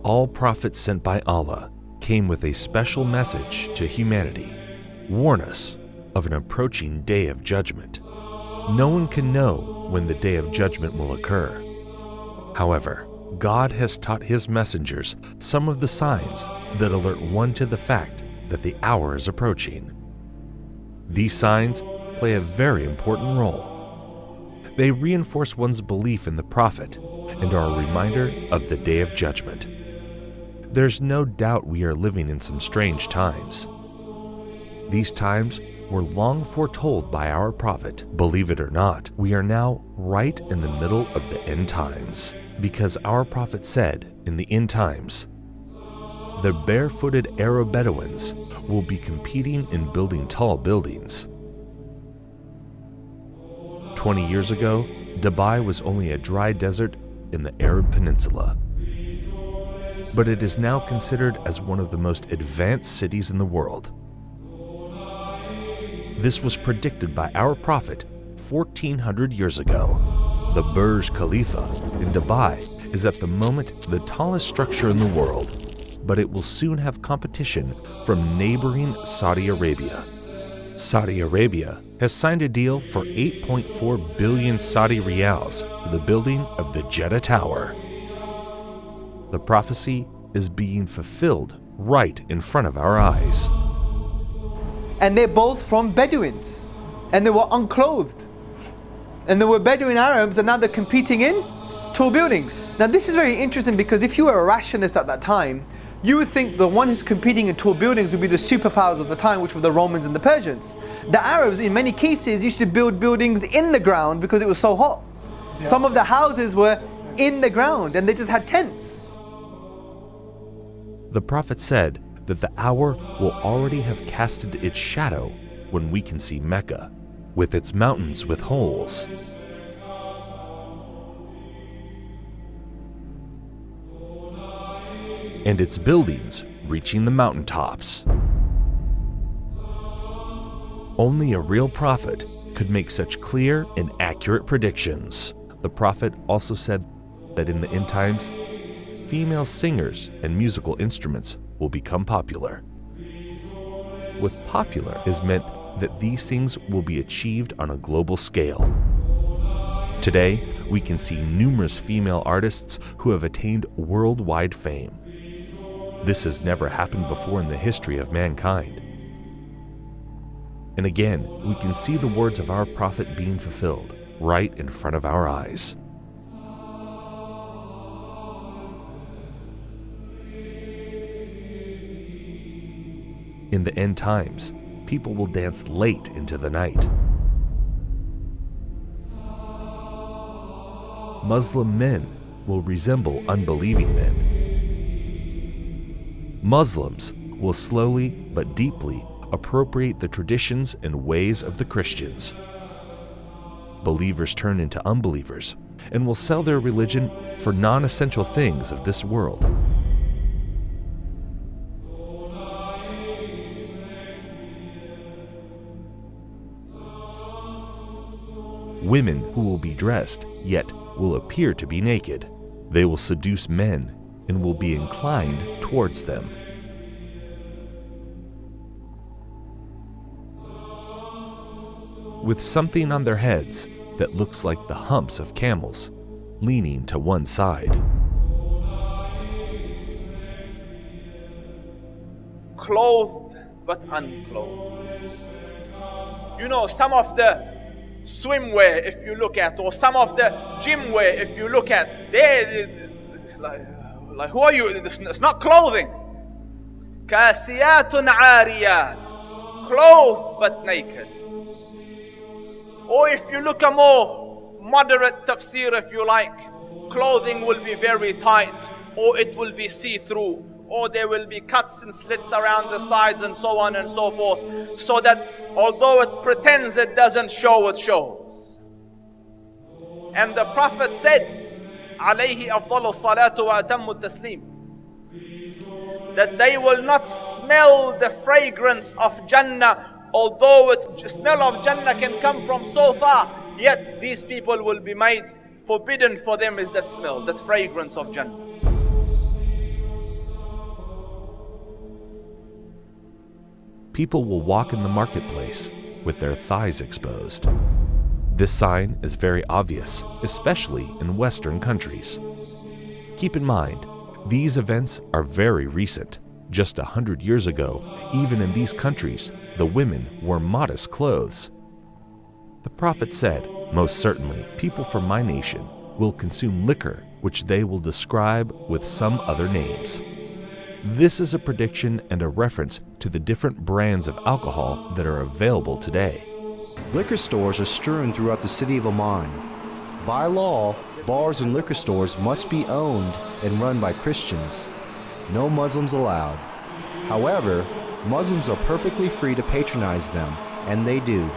All prophets sent by Allah came with a special message to humanity. Warn us of an approaching day of judgment. No one can know when the day of judgment will occur. However, God has taught His messengers some of the signs that alert one to the fact that the hour is approaching. These signs play a very important role. They reinforce one's belief in the Prophet and are a reminder of the day of judgment. There's no doubt we are living in some strange times. These times were long foretold by our Prophet. Believe it or not, we are now right in the middle of the end times, because our Prophet said in the end times, the barefooted Arab Bedouins will be competing in building tall buildings. 20 years ago, Dubai was only a dry desert in the Arab Peninsula. But it is now considered as one of the most advanced cities in the world. This was predicted by our Prophet 1400 years ago. The Burj Khalifa in Dubai is at the moment the tallest structure in the world, but it will soon have competition from neighboring Saudi Arabia. Saudi Arabia has signed a deal for 8.4 billion Saudi riyals for the building of the Jeddah Tower. The prophecy is being fulfilled right in front of our eyes. And they're both from Bedouins, and they were unclothed. And there were Bedouin Arabs, and now they're competing in tall buildings. Now this is very interesting, because if you were a rationalist at that time, you would think the one who's competing in tall buildings would be the superpowers of the time, which were the Romans and the Persians. The Arabs, in many cases, used to build buildings in the ground because it was so hot. Yeah. Some of the houses were in the ground, and they just had tents. The Prophet said that the hour will already have casted its shadow when we can see Mecca, with its mountains with holes. And its buildings reaching the mountaintops. Only a real prophet could make such clear and accurate predictions. The Prophet also said that in the end times, female singers and musical instruments will become popular. With popular is meant that these things will be achieved on a global scale. Today, we can see numerous female artists who have attained worldwide fame. This has never happened before in the history of mankind. And again, we can see the words of our Prophet being fulfilled right in front of our eyes. In the end times, people will dance late into the night. Muslim men will resemble unbelieving men. Muslims will slowly but deeply appropriate the traditions and ways of the Christians. Believers turn into unbelievers and will sell their religion for non-essential things of this world. Women who will be dressed, yet will appear to be naked. They will seduce men and will be inclined towards them. With something on their heads that looks like the humps of camels, leaning to one side. Clothed but unclothed. You know, some of the swimwear, if you look at, or some of the gym wear, if you look at, they're like who are you? It's not clothing. Kasiyatun ariyat, clothed but naked. Or if you look a more moderate tafsir, if you like, clothing will be very tight, or it will be see-through, or there will be cuts and slits around the sides and so on and so forth, so that although it pretends it doesn't show, it shows. And the Prophet said, alayhi afdalu salatu wa atammu taslim, that they will not smell the fragrance of Jannah, although the smell of Jannah can come from so far, yet these people will be made forbidden for them is that smell, that fragrance of Jannah. people will walk in the marketplace with their thighs exposed. This sign is very obvious, especially in Western countries. Keep in mind, these events are very recent. Just 100 years ago, even in these countries, the women wore modest clothes. The Prophet said, "Most certainly, people from my nation will consume liquor which they will describe with some other names." This is a prediction and a reference to the different brands of alcohol that are available today. Liquor stores are strewn throughout the city of Amman. By law, bars and liquor stores must be owned and run by Christians. No Muslims allowed. However, Muslims are perfectly free to patronize them, and they do.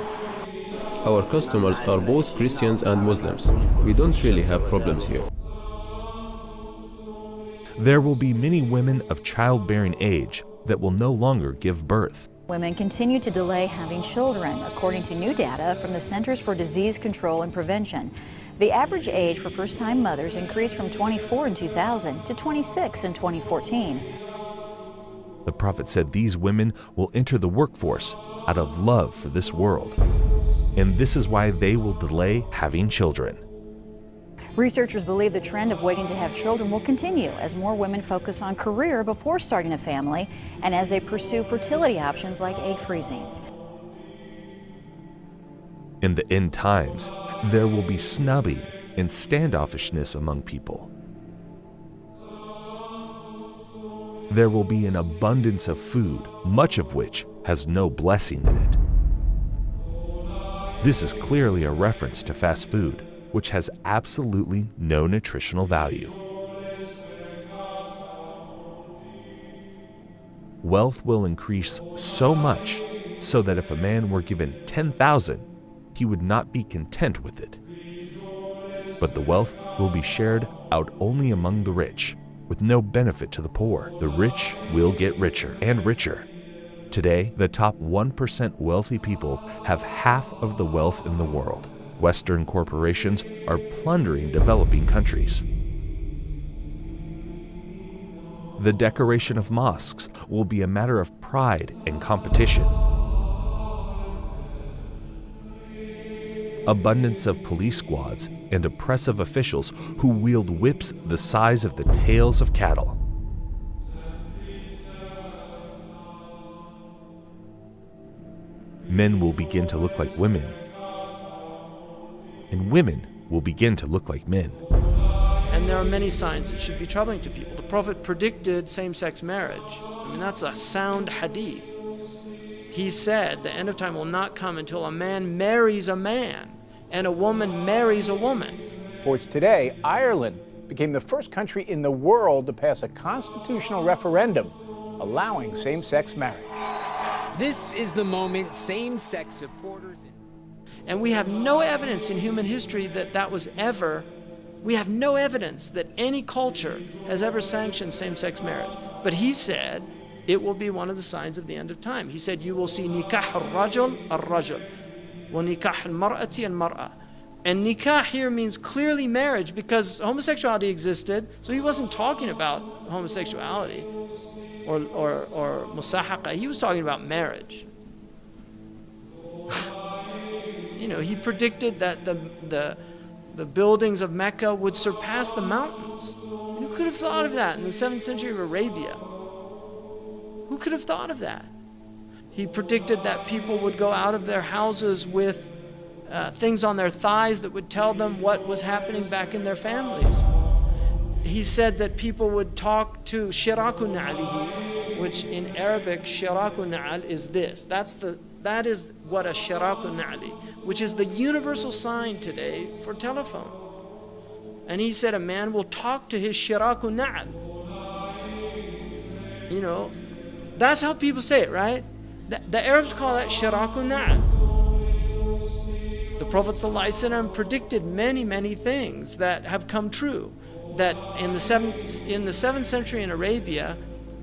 Our customers are both Christians and Muslims. We don't really have problems here. There will be many women of childbearing age that will no longer give birth. Women continue to delay having children, according to new data from the Centers for Disease Control and Prevention. The average age for first-time mothers increased from 24 in 2000 to 26 in 2014. The Prophet said these women will enter the workforce out of love for this world, and this is why they will delay having children. Researchers believe the trend of waiting to have children will continue as more women focus on career before starting a family and as they pursue fertility options like egg freezing. In the end times, there will be snubbing and standoffishness among people. There will be an abundance of food, much of which has no blessing in it. This is clearly a reference to fast food, which has absolutely no nutritional value. Wealth will increase so much so that if a man were given 10,000, he would not be content with it. But the wealth will be shared out only among the rich, with no benefit to the poor. The rich will get richer and richer. Today, the top 1% wealthy people have half of the wealth in the world. Western corporations are plundering developing countries. The decoration of mosques will be a matter of pride and competition. Abundance of police squads and oppressive officials who wield whips the size of the tails of cattle. Men will begin to look like women, and women will begin to look like men. And there are many signs that should be troubling to people. The Prophet predicted same-sex marriage. I mean, that's a sound hadith. He said the end of time will not come until a man marries a man and a woman marries a woman. Sports today, Ireland became the first country in the world to pass a constitutional referendum allowing same-sex marriage. This is the moment same-sex supporters... And we have no evidence in human history that that was ever, we have no evidence that any culture has ever sanctioned same-sex marriage. But he said it will be one of the signs of the end of time. He said you will see nikah al-rajul al-rajul, wa nikah al-mar'ati al-mar'a. And nikah here means clearly marriage because homosexuality existed, so he wasn't talking about homosexuality or musahaqa. He was talking about marriage. You know, he predicted that the buildings of Mecca would surpass the mountains. And who could have thought of that in the 7th century of Arabia? Who could have thought of that? He predicted that people would go out of their houses with things on their thighs that would tell them what was happening back in their families. He said that people would talk to shiraku na'alihi, which in Arabic, shiraku na'al is this. That is what a shiraku na'ali, which is the universal sign today for telephone. And he said a man will talk to his shiraku na'al. You know, that's how people say it, right? The Arabs call that shiraku na'al. The Prophet ﷺ predicted many, many things that have come true. That in the 7th century in Arabia,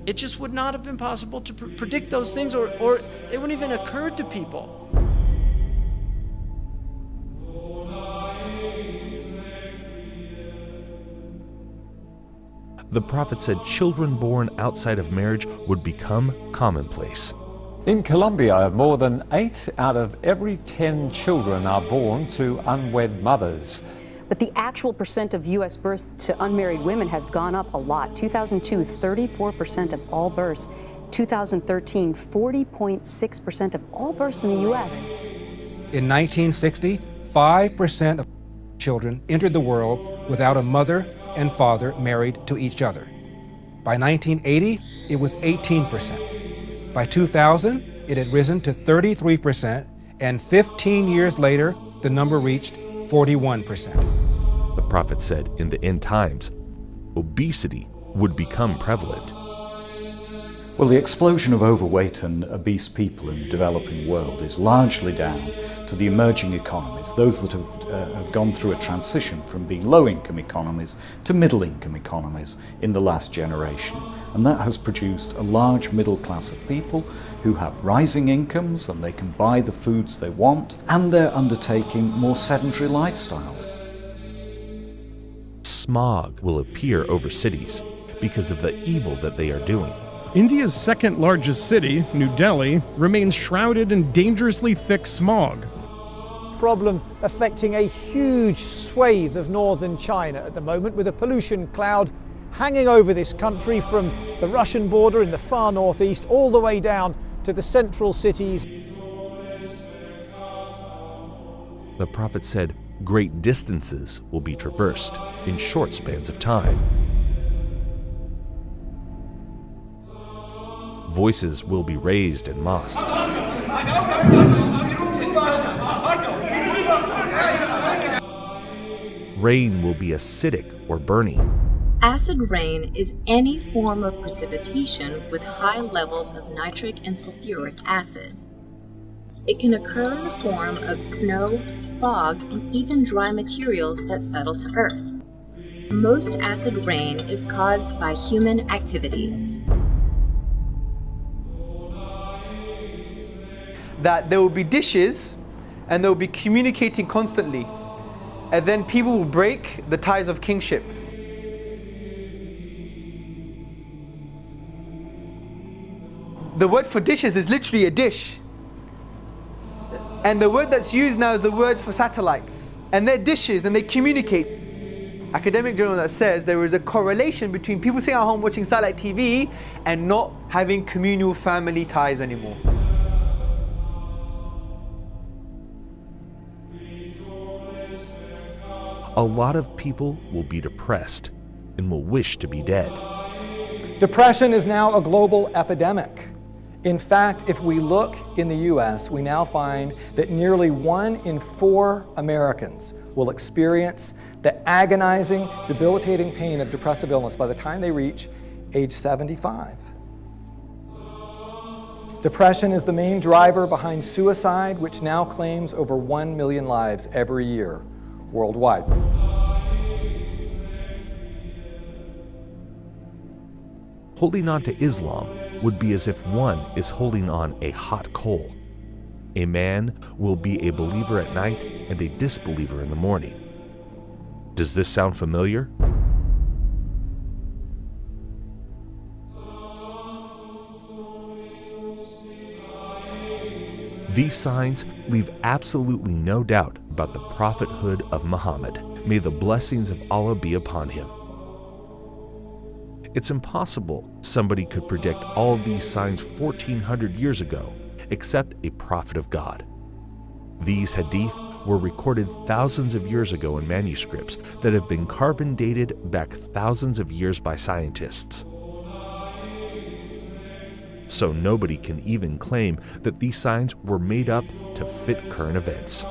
it just would not have been possible to predict those things, or it wouldn't even occur to people. The Prophet said children born outside of marriage would become commonplace. In Colombia, more than 8 out of every 10 children are born to unwed mothers. But the actual percent of U.S. births to unmarried women has gone up a lot. 2002, 34% of all births. 2013, 40.6% of all births in the U.S. In 1960, 5% of children entered the world without a mother and father married to each other. By 1980, it was 18%. By 2000, it had risen to 33%, and 15 years later, the number reached 41%. The prophet said in the end times, obesity would become prevalent. Well, the explosion of overweight and obese people in the developing world is largely down to the emerging economies, those that have gone through a transition from being low-income economies to middle-income economies in the last generation. And that has produced a large middle class of people who have rising incomes and they can buy the foods they want, and they're undertaking more sedentary lifestyles. Smog will appear over cities because of the evil that they are doing. India's second largest city, New Delhi, remains shrouded in dangerously thick smog. Problem affecting a huge swathe of northern China at the moment, with a pollution cloud hanging over this country from the Russian border in the far northeast all the way down to the central cities. The prophet said great distances will be traversed in short spans of time. Voices will be raised in mosques. Rain will be acidic or burning. Acid rain is any form of precipitation with high levels of nitric and sulfuric acids. It can occur in the form of snow, fog, and even dry materials that settle to earth. Most acid rain is caused by human activities. That there will be dishes and they will be communicating constantly, and then people will break the ties of kingship. The word for dishes is literally a dish, and the word that's used now is the word for satellites, and they're dishes and they communicate. Academic journal that says there is a correlation between people sitting at home watching satellite TV and not having communal family ties anymore. A lot of people will be depressed and will wish to be dead. Depression is now a global epidemic. In fact, if we look in the US, we now find that nearly 1 in 4 Americans will experience the agonizing, debilitating pain of depressive illness by the time they reach age 75. Depression is the main driver behind suicide, which now claims over 1 million lives every year worldwide. Holding on to Islam would be as if one is holding on a hot coal. A man will be a believer at night and a disbeliever in the morning. Does this sound familiar? These signs leave absolutely no doubt about the prophethood of Muhammad. May the blessings of Allah be upon him. It's impossible somebody could predict all of these signs 1400 years ago, except a prophet of God. These hadith were recorded thousands of years ago in manuscripts that have been carbon dated back thousands of years by scientists. So nobody can even claim that these signs were made up to fit current events.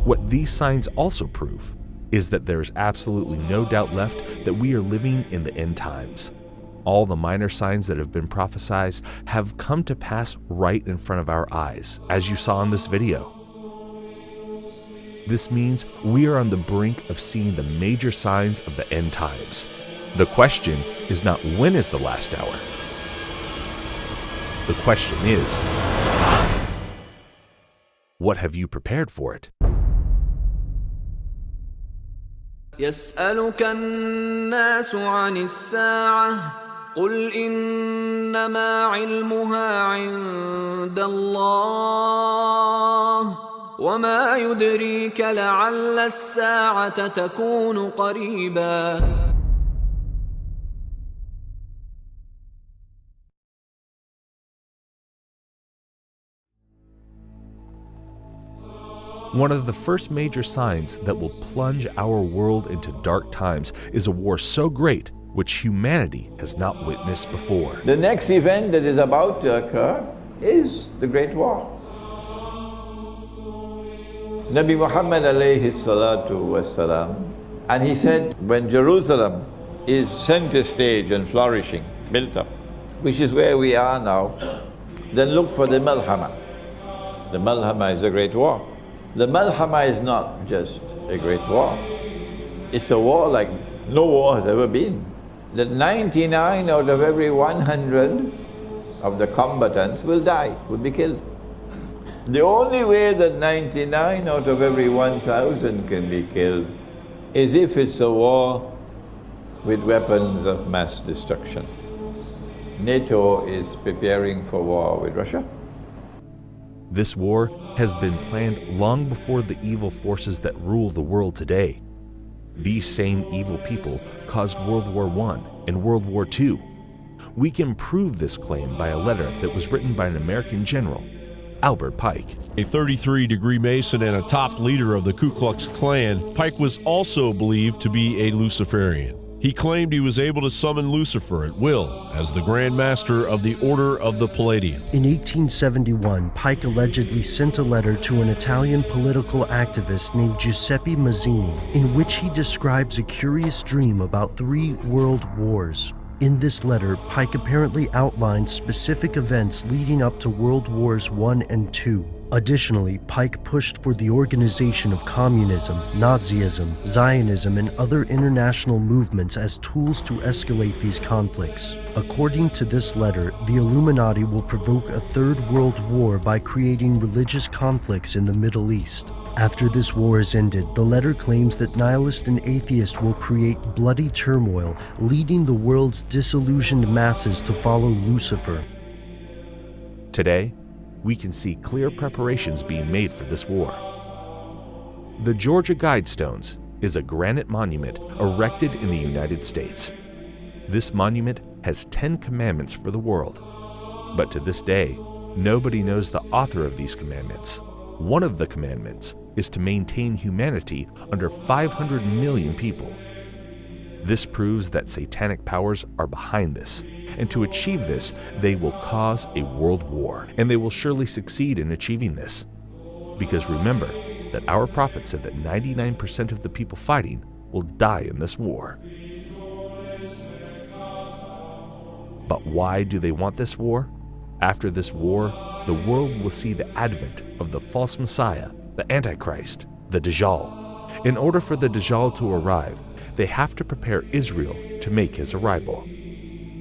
What these signs also prove is that there is absolutely no doubt left that we are living in the end times. All the minor signs that have been prophesied have come to pass right in front of our eyes, as you saw in this video. This means we are on the brink of seeing the major signs of the end times. The question is not when is the last hour. The question is, what have you prepared for it? يسألك الناس عن الساعة قل إنما علمها عند الله وما يدريك لعل الساعة تكون قريبا. One of the first major signs that will plunge our world into dark times is a war so great which humanity has not witnessed before. The next event that is about to occur is the Great War. Nabi Muhammad alayhi salatu wasalam, and he said, when Jerusalem is center stage and flourishing, built up, which is where we are now, then look for the Malhama. The Malhama is a great war. The Malhama is not just a great war. It's a war like no war has ever been. That 99 out of every 100 of the combatants will die, will be killed. The only way that 99 out of every 1,000 can be killed is if it's a war with weapons of mass destruction. NATO is preparing for war with Russia. This war has been planned long before the evil forces that rule the world today. These same evil people caused World War I and World War II. We can prove this claim by a letter that was written by an American general, Albert Pike. A 33-degree Mason and a top leader of the Ku Klux Klan, Pike was also believed to be a Luciferian. He claimed he was able to summon Lucifer at will as the Grand Master of the Order of the Palladium. In 1871, Pike allegedly sent a letter to an Italian political activist named Giuseppe Mazzini, in which he describes a curious dream about 3 world wars. In this letter, Pike apparently outlined specific events leading up to World Wars I and II. Additionally, Pike pushed for the organization of communism, Nazism, Zionism, and other international movements as tools to escalate these conflicts. According to this letter, the Illuminati will provoke a 3rd World War by creating religious conflicts in the Middle East. After this war is ended, the letter claims that nihilists and atheists will create bloody turmoil, leading the world's disillusioned masses to follow Lucifer. Today, we can see clear preparations being made for this war. The Georgia Guidestones is a granite monument erected in the United States. This monument has 10 commandments for the world, but to this day, nobody knows the author of these commandments. One of the commandments is to maintain humanity under 500 million people. This proves that satanic powers are behind this, and to achieve this, they will cause a world war, and they will surely succeed in achieving this. Because remember that our prophet said that 99% of the people fighting will die in this war. But why do they want this war? After this war, the world will see the advent of the false Messiah, the Antichrist, the Dajjal. In order for the Dajjal to arrive, they have to prepare Israel to make his arrival.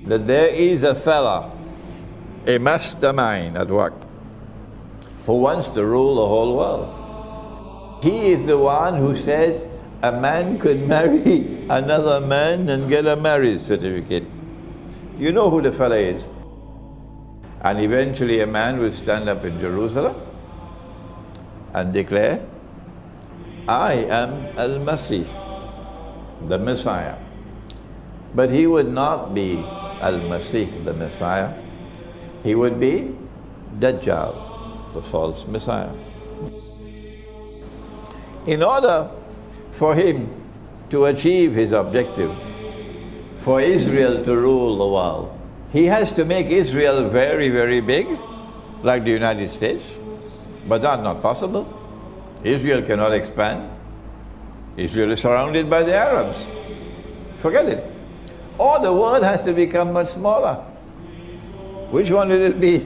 That there is a fella, a mastermind at work, who wants to rule the whole world. He is the one who says a man could marry another man and get a marriage certificate. You know who the fella is. And eventually a man will stand up in Jerusalem and declare, I am Al-Masih, the Messiah. But he would not be Al-Masih, the Messiah. He would be Dajjal, the false Messiah. In order for him to achieve his objective, for Israel to rule the world, he has to make Israel very, very big, like the United States. But that's not possible. Israel cannot expand. Israel is surrounded by the Arabs. Forget it. Or the world has to become much smaller. Which one will it be?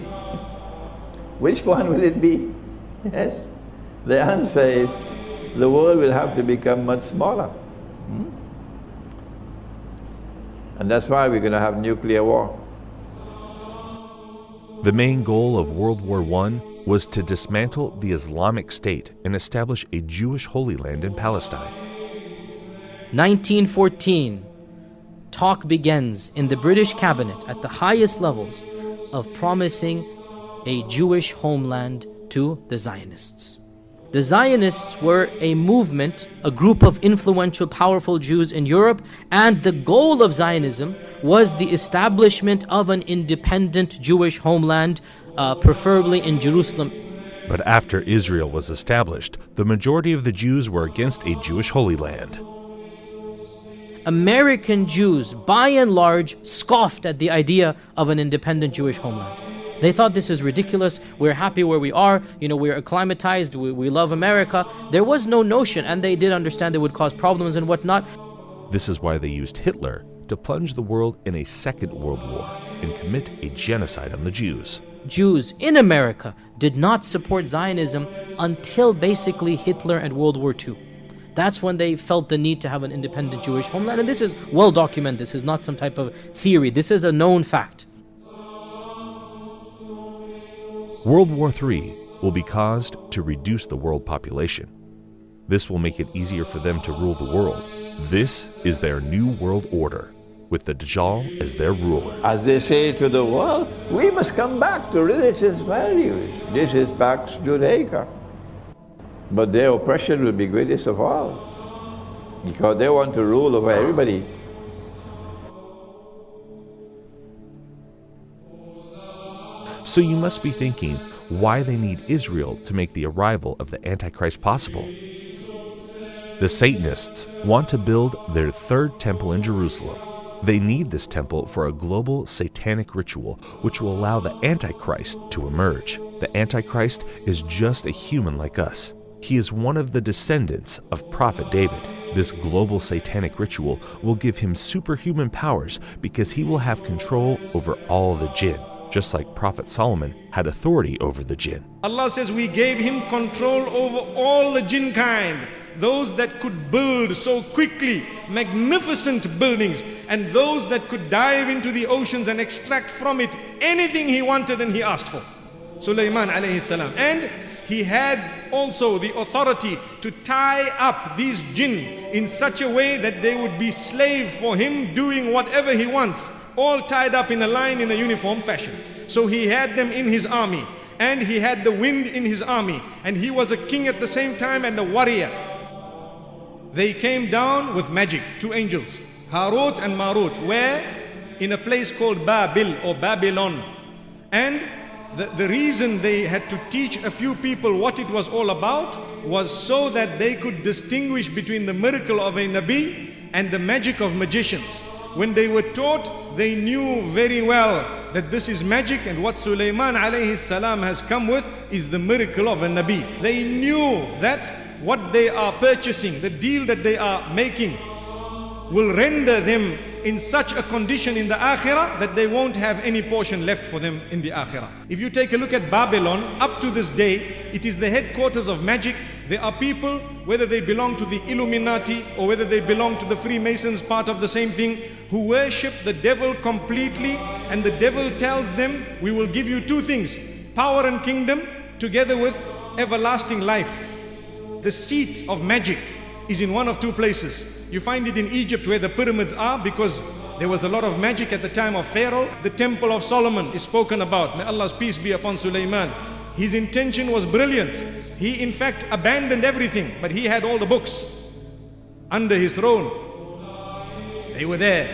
Which one will it be? Yes. The answer is the world will have to become much smaller. And that's why we're going to have nuclear war. The main goal of World War I was to dismantle the Islamic State and establish a Jewish Holy Land in Palestine. 1914. talk begins in the British cabinet at the highest levels of promising a Jewish homeland to the Zionists. The Zionists were a movement, a group of influential, powerful Jews in Europe, and the goal of Zionism was the establishment of an independent Jewish homeland, preferably in Jerusalem. But after Israel was established, the majority of the Jews were against a Jewish Holy Land. American Jews, by and large, scoffed at the idea of an independent Jewish homeland. They thought this is ridiculous, we're happy where we are, we're acclimatized, we love America. There was no notion, and they did understand it would cause problems and whatnot. This is why they used Hitler to plunge the world in a second world war and commit a genocide on the Jews. Jews in America did not support Zionism until basically Hitler and World War II. That's when they felt the need to have an independent Jewish homeland, and this is well documented. This is not some type of theory. This is a known fact. World War III will be caused to reduce the world population. This will make it easier for them to rule the world. This is their new world order, with the Dajjal as their ruler. As they say to the world, we must come back to religious values. This is Pax Judaica. But their oppression will be greatest of all, because they want to rule over everybody. So you must be thinking why they need Israel to make the arrival of the Antichrist possible. The Satanists want to build their third temple in Jerusalem. They need this temple for a global satanic ritual which will allow the Antichrist to emerge. The Antichrist is just a human like us. He is one of the descendants of Prophet David. This global satanic ritual will give him superhuman powers because he will have control over all the jinn, just like Prophet Solomon had authority over the jinn. Allah says we gave him control over all the jinn kind, those that could build so quickly magnificent buildings, and those that could dive into the oceans and extract from it anything he wanted and he asked for. Sulaiman alayhi salam. And he had also the authority to tie up these jinn in such a way that they would be slave for him, doing whatever he wants, all tied up in a line in a uniform fashion. So he had them in his army, and he had the wind in his army, and he was a king at the same time and a warrior. They came down with magic, two angels, Harut and Marut, where in a place called Babil or Babylon. And the reason they had to teach a few people what it was all about was so that they could distinguish between the miracle of a Nabi and the magic of magicians. When they were taught, they knew very well that this is magic, and what Sulaiman alayhi salam has come with is the miracle of a Nabi. They knew that what they are purchasing, the deal that they are making, will render them in such a condition in the Akhirah that they won't have any portion left for them in the Akhirah. If you take a look at Babylon, up to this day, it is the headquarters of magic. There are people, whether they belong to the Illuminati or whether they belong to the Freemasons, part of the same thing, who worship the devil completely, and the devil tells them, we will give you two things, power and kingdom together with everlasting life. The seat of magic is in one of two places. You find it in Egypt where the pyramids are, because there was a lot of magic at the time of Pharaoh. The temple of Solomon is spoken about. May Allah's peace be upon Sulaiman. His intention was brilliant. He in fact abandoned everything, but he had all the books under his throne. They were there.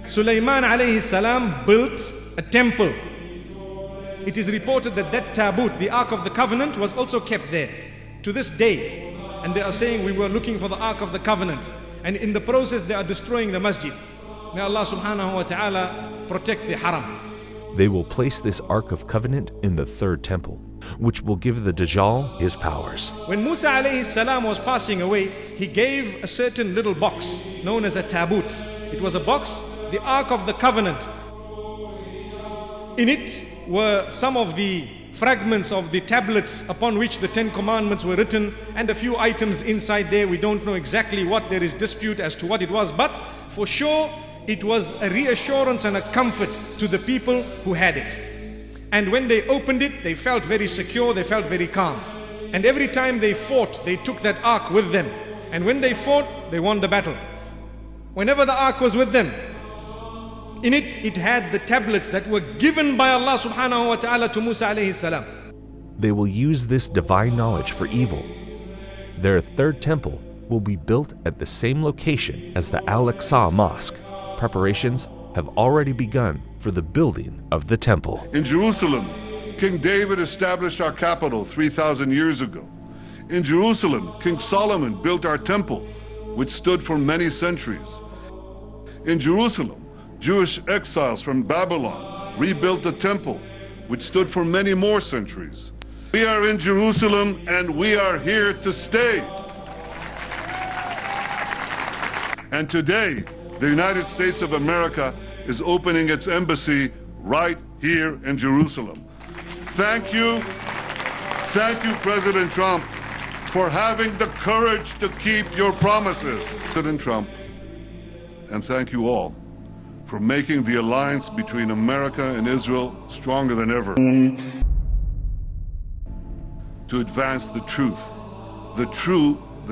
Sulaiman alayhi salam built a temple. It is reported that that tabut, the Ark of the Covenant, was also kept there to this day. And they are saying we were looking for the Ark of the Covenant, and in the process they are destroying the masjid. May Allah subhanahu wa ta'ala protect the haram. They will place this Ark of Covenant in the third temple, which will give the Dajjal his powers. When Musa alayhi salam was passing away, he gave a certain little box known as a tabut. It was a box, the Ark of the Covenant. In it were some of the fragments of the tablets upon which the 10 commandments were written, and a few items inside there. We don't know exactly what, there is dispute as to what it was, but for sure it was a reassurance and a comfort to the people who had it. And when they opened it, they felt very secure, they felt very calm. And every time they fought, they took that ark with them. And when they fought, they won the battle. Whenever the ark was with them, In it, it had the tablets that were given by Allah subhanahu wa ta'ala to Musa alayhi salam. They will use this divine knowledge for evil. Their third temple will be built at the same location as the Al-Aqsa Mosque. Preparations have already begun for the building of the temple. In Jerusalem, King David established our capital 3,000 years ago. In Jerusalem, King Solomon built our temple, which stood for many centuries. In Jerusalem, Jewish exiles from Babylon rebuilt the temple, which stood for many more centuries. We are in Jerusalem and we are here to stay. And today, the United States of America is opening its embassy right here in Jerusalem. Thank you, President Trump, for having the courage to keep your promises. President Trump, and thank you all for making the alliance between America and Israel stronger than ever. To advance the truth. The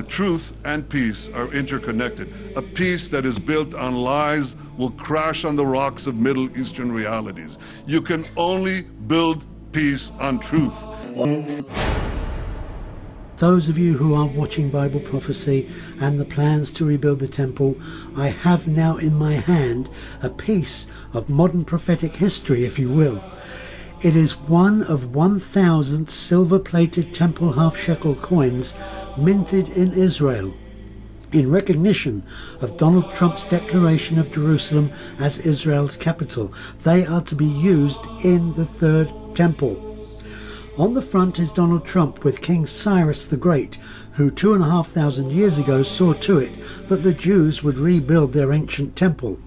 truth and peace are interconnected. A peace that is built on lies will crash on the rocks of Middle Eastern realities. You can only build peace on truth. Those of you who are watching Bible Prophecy and the plans to rebuild the temple, I have now in my hand a piece of modern prophetic history, if you will. It is one of 1,000 silver-plated temple half-shekel coins minted in Israel in recognition of Donald Trump's declaration of Jerusalem as Israel's capital. They are to be used in the third temple. On the front is Donald Trump with King Cyrus the Great, who 2,500 years ago saw to it that the Jews would rebuild their ancient temple.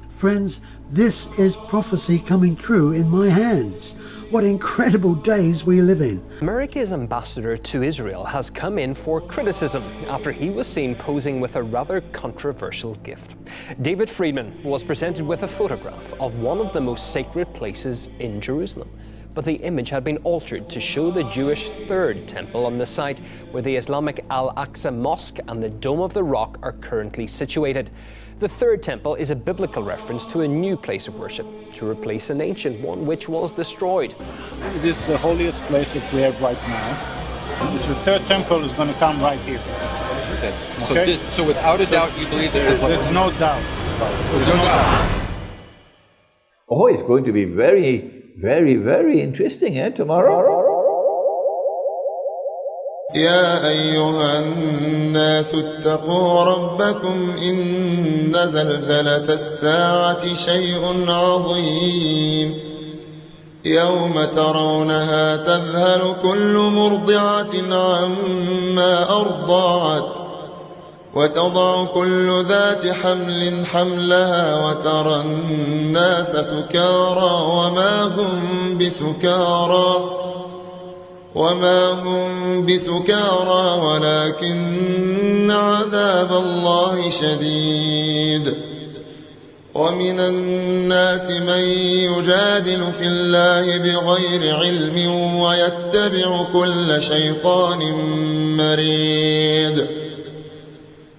Friends, this is prophecy coming true in my hands. What incredible days we live in. America's ambassador to Israel has come in for criticism after he was seen posing with a rather controversial gift. David Friedman was presented with a photograph of one of the most sacred places in Jerusalem, but the image had been altered to show the Jewish third temple on the site where the Islamic Al-Aqsa Mosque and the Dome of the Rock are currently situated. The third temple is a biblical reference to a new place of worship, to replace an ancient one which was destroyed. It is the holiest place that we have right now. The third temple is going to come right here. Okay. So without a doubt, you believe there's no doubt. There's no doubt. Oh, it's going to be very, very, very interesting tomorrow. يا أيها الناس اتقوا ربكم إن زلزلة الساعة شيء عظيم يوم ترونها تذهل كل مرضعة عما أرضعت وتضع كل ذات حمل حملها وترى الناس سكارى وما هم بسكارى ولكن عذاب الله شديد ومن الناس من يجادل في الله بغير علم ويتبع كل شيطان مريد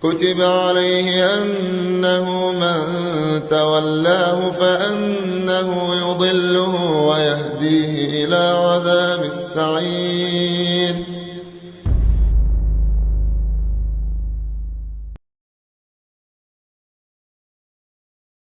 كتب عليه أنه من تولاه فأنه يضله ويهديه إلى عذاب السعير